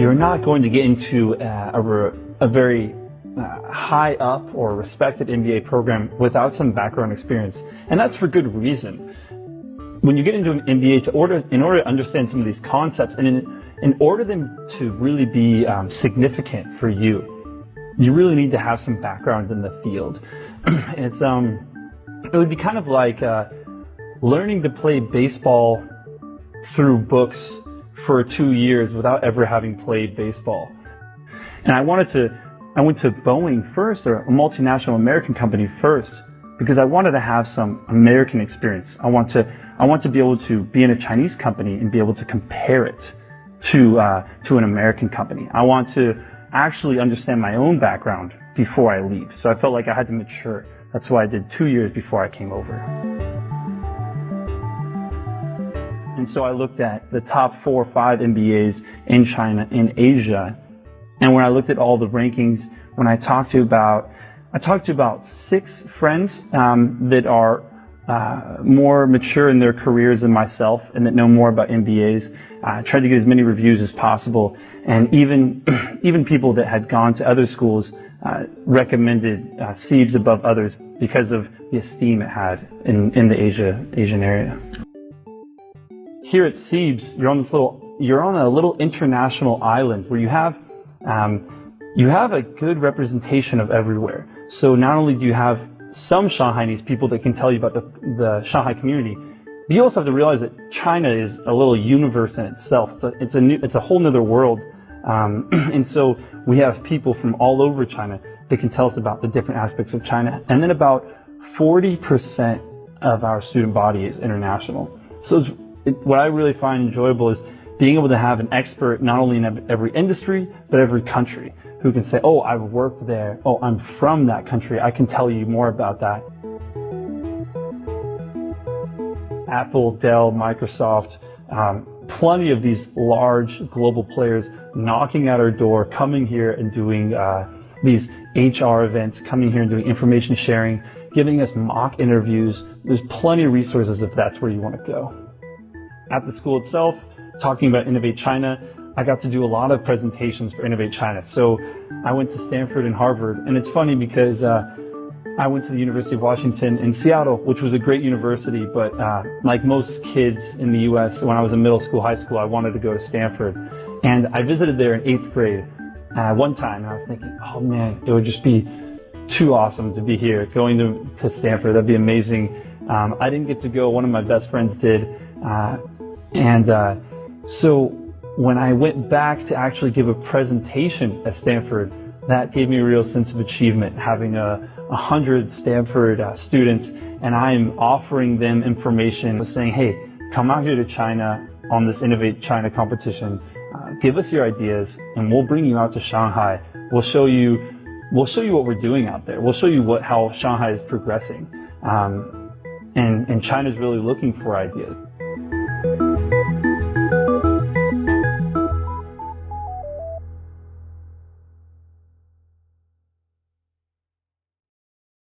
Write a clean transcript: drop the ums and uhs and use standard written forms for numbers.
you're not going to get into a very high up or respected MBA program without some background experience. And that's for good reason. When you get into an MBA, in order to understand some of these concepts, and in order them to really be significant for you, you really need to have some background in the field. It would be kind of like learning to play baseball through books for 2 years without ever having played baseball. And I went to Boeing first, or a multinational American company first, because I wanted to have some American experience. I want to be able to be in a Chinese company and be able to compare it to an American company. I want to actually understand my own background before I leave. So I felt like I had to mature. That's why I did 2 years before I came over. And so I looked at the top 4 or 5 MBAs in China, in Asia. And when I looked at all the rankings, when I talked to about 6 friends that are more mature in their careers than myself and that know more about MBAs. I tried to get as many reviews as possible, and even people that had gone to other schools recommended CEIBS above others because of the esteem it had in the Asian area. Here at CEIBS, you're on a little international island where you have a good representation of everywhere. So not only do you have some Shanghainese people that can tell you about the Shanghai community, but you also have to realize that China is a little universe in itself. It's a whole nother world. And so we have people from all over China that can tell us about the different aspects of China. And then about 40% of our student body is international. So what I really find enjoyable is being able to have an expert not only in every industry, but every country, who can say, oh, I've worked there, oh, I'm from that country, I can tell you more about that. Apple, Dell, Microsoft, plenty of these large global players knocking at our door, coming here and doing these HR events, coming here and doing information sharing, giving us mock interviews. There's plenty of resources if that's where you want to go. At the school itself, talking about Innovate China, I got to do a lot of presentations for Innovate China. So I went to Stanford and Harvard, and it's funny because I went to the University of Washington in Seattle, which was a great university, but like most kids in the U.S., when I was in middle school, high school, I wanted to go to Stanford. And I visited there in 8th grade one time, and I was thinking, oh man, it would just be too awesome to be here, going to Stanford. That'd be amazing. I didn't get to go. One of my best friends did. So when I went back to actually give a presentation at Stanford, that gave me a real sense of achievement, having 100 Stanford students, and I'm offering them information, saying, hey, come out here to China on this Innovate China competition, give us your ideas, and we'll bring you out to Shanghai. We'll show you what we're doing out there. We'll show you how Shanghai is progressing. And China's really looking for ideas.